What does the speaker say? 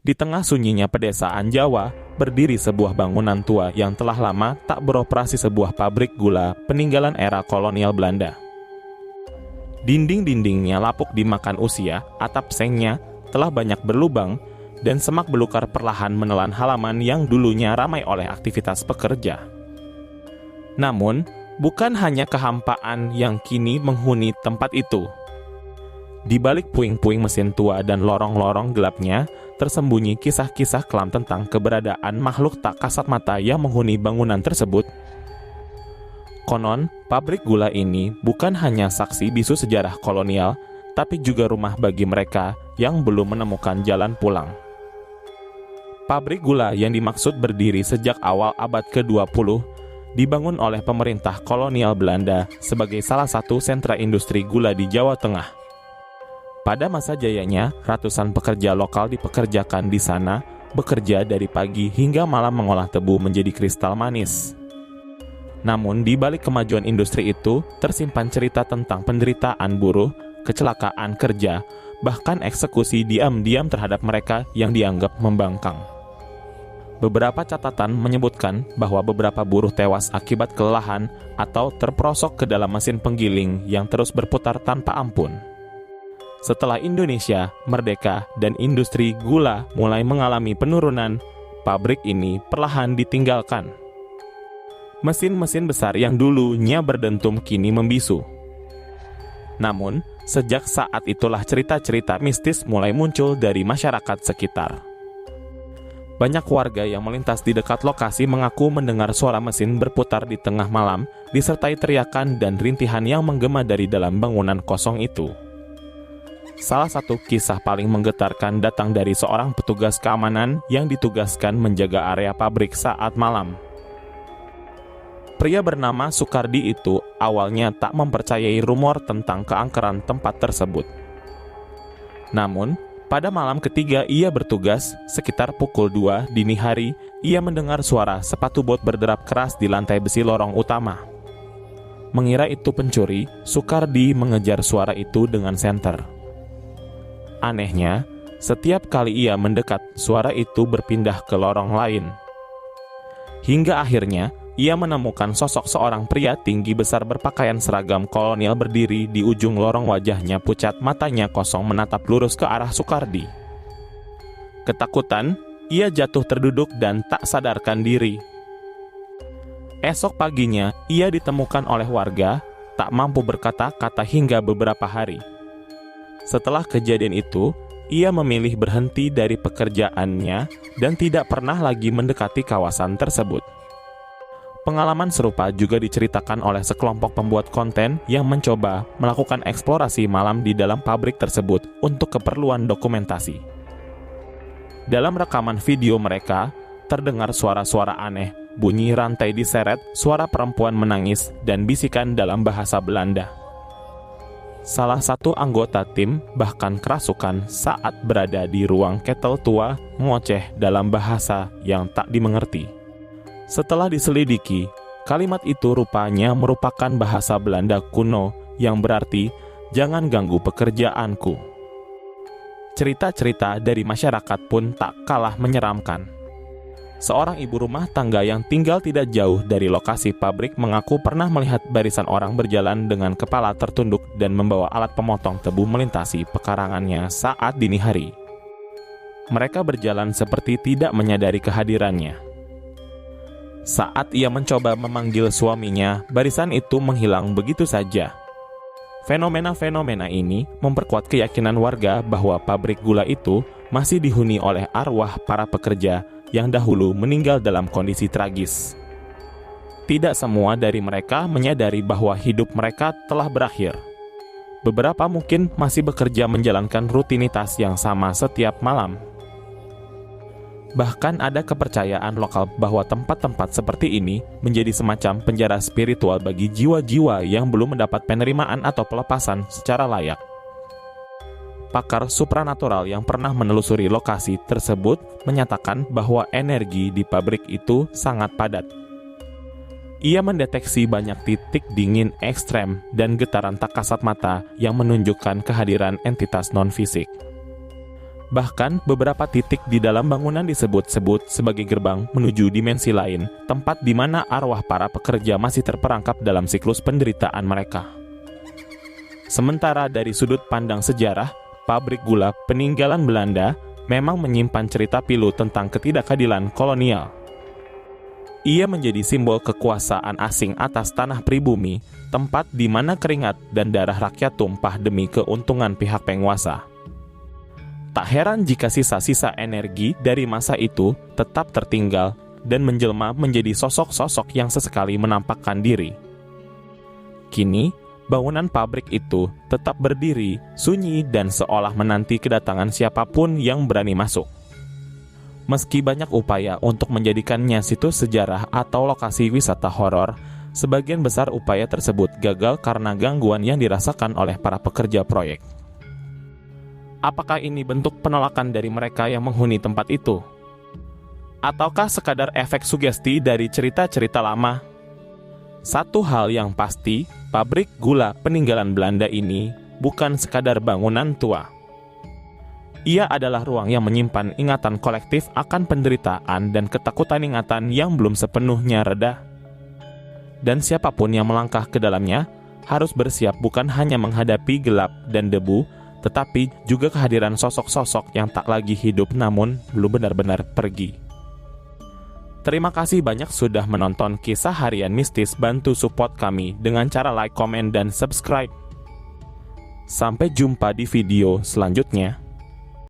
Di tengah sunyinya pedesaan Jawa, berdiri sebuah bangunan tua yang telah lama tak beroperasi, sebuah pabrik gula peninggalan era kolonial Belanda. Dinding-dindingnya lapuk dimakan usia, atap sengnya telah banyak berlubang, dan semak belukar perlahan menelan halaman yang dulunya ramai oleh aktivitas pekerja. Namun, bukan hanya kehampaan yang kini menghuni tempat itu. Di balik puing-puing mesin tua dan lorong-lorong gelapnya, tersembunyi kisah-kisah kelam tentang keberadaan makhluk tak kasat mata yang menghuni bangunan tersebut. Konon, pabrik gula ini bukan hanya saksi bisu sejarah kolonial, tapi juga rumah bagi mereka yang belum menemukan jalan pulang. Pabrik gula yang dimaksud berdiri sejak awal abad ke-20, dibangun oleh pemerintah kolonial Belanda sebagai salah satu sentra industri gula di Jawa Tengah. Pada masa jayanya, ratusan pekerja lokal dipekerjakan di sana, bekerja dari pagi hingga malam mengolah tebu menjadi kristal manis. Namun, di balik kemajuan industri itu, tersimpan cerita tentang penderitaan buruh, kecelakaan kerja, bahkan eksekusi diam-diam terhadap mereka yang dianggap membangkang. Beberapa catatan menyebutkan bahwa beberapa buruh tewas akibat kelelahan atau terperosok ke dalam mesin penggiling yang terus berputar tanpa ampun. Setelah Indonesia merdeka dan industri gula mulai mengalami penurunan, pabrik ini perlahan ditinggalkan. Mesin-mesin besar yang dulunya berdentum kini membisu. Namun, sejak saat itulah cerita-cerita mistis mulai muncul dari masyarakat sekitar. Banyak warga yang melintas di dekat lokasi mengaku mendengar suara mesin berputar di tengah malam, disertai teriakan dan rintihan yang menggema dari dalam bangunan kosong itu. Salah satu kisah paling menggetarkan datang dari seorang petugas keamanan yang ditugaskan menjaga area pabrik saat malam. Pria bernama Sukardi itu awalnya tak mempercayai rumor tentang keangkeran tempat tersebut. Namun, pada malam ketiga ia bertugas, sekitar pukul 2 dini hari, ia mendengar suara sepatu bot berderap keras di lantai besi lorong utama. Mengira itu pencuri, Sukardi mengejar suara itu dengan senter. Anehnya, setiap kali ia mendekat, suara itu berpindah ke lorong lain. Hingga akhirnya, ia menemukan sosok seorang pria tinggi besar berpakaian seragam kolonial berdiri di ujung lorong, wajahnya pucat, matanya kosong menatap lurus ke arah Sukardi. Ketakutan, ia jatuh terduduk dan tak sadarkan diri. Esok paginya, ia ditemukan oleh warga, tak mampu berkata-kata hingga beberapa hari. Setelah kejadian itu, ia memilih berhenti dari pekerjaannya dan tidak pernah lagi mendekati kawasan tersebut. Pengalaman serupa juga diceritakan oleh sekelompok pembuat konten yang mencoba melakukan eksplorasi malam di dalam pabrik tersebut untuk keperluan dokumentasi. Dalam rekaman video mereka, terdengar suara-suara aneh, bunyi rantai diseret, suara perempuan menangis, dan bisikan dalam bahasa Belanda. Salah satu anggota tim bahkan kerasukan saat berada di ruang ketel tua, ngoceh dalam bahasa yang tak dimengerti. Setelah diselidiki, kalimat itu rupanya merupakan bahasa Belanda kuno yang berarti, "Jangan ganggu pekerjaanku." Cerita-cerita dari masyarakat pun tak kalah menyeramkan. Seorang ibu rumah tangga yang tinggal tidak jauh dari lokasi pabrik mengaku pernah melihat barisan orang berjalan dengan kepala tertunduk dan membawa alat pemotong tebu melintasi pekarangannya saat dini hari. Mereka berjalan seperti tidak menyadari kehadirannya. Saat ia mencoba memanggil suaminya, barisan itu menghilang begitu saja. Fenomena-fenomena ini memperkuat keyakinan warga bahwa pabrik gula itu masih dihuni oleh arwah para pekerja yang dahulu meninggal dalam kondisi tragis. Tidak semua dari mereka menyadari bahwa hidup mereka telah berakhir. Beberapa mungkin masih bekerja menjalankan rutinitas yang sama setiap malam. Bahkan ada kepercayaan lokal bahwa tempat-tempat seperti ini menjadi semacam penjara spiritual bagi jiwa-jiwa yang belum mendapat penerimaan atau pelepasan secara layak. Pakar supranatural yang pernah menelusuri lokasi tersebut menyatakan bahwa energi di pabrik itu sangat padat. Ia mendeteksi banyak titik dingin ekstrem dan getaran tak kasat mata yang menunjukkan kehadiran entitas non-fisik. Bahkan beberapa titik di dalam bangunan disebut-sebut sebagai gerbang menuju dimensi lain, tempat di mana arwah para pekerja masih terperangkap dalam siklus penderitaan mereka. Sementara dari sudut pandang sejarah, pabrik gula peninggalan Belanda memang menyimpan cerita pilu tentang ketidakadilan kolonial. Ia menjadi simbol kekuasaan asing atas tanah pribumi, tempat di mana keringat dan darah rakyat tumpah demi keuntungan pihak penguasa. Tak heran jika sisa-sisa energi dari masa itu tetap tertinggal dan menjelma menjadi sosok-sosok yang sesekali menampakkan diri. Kini, bangunan pabrik itu tetap berdiri, sunyi dan seolah menanti kedatangan siapapun yang berani masuk. Meski banyak upaya untuk menjadikannya situs sejarah atau lokasi wisata horor, sebagian besar upaya tersebut gagal karena gangguan yang dirasakan oleh para pekerja proyek. Apakah ini bentuk penolakan dari mereka yang menghuni tempat itu? Ataukah sekadar efek sugesti dari cerita-cerita lama? Satu hal yang pasti, pabrik gula peninggalan Belanda ini bukan sekadar bangunan tua. Ia adalah ruang yang menyimpan ingatan kolektif akan penderitaan dan ketakutan ingatan yang belum sepenuhnya reda. Dan siapapun yang melangkah ke dalamnya harus bersiap bukan hanya menghadapi gelap dan debu, tetapi juga kehadiran sosok-sosok yang tak lagi hidup namun belum benar-benar pergi. Terima kasih banyak sudah menonton Kisah Harian Mistis. Bantu support kami dengan cara like, komen, dan subscribe. Sampai jumpa di video selanjutnya.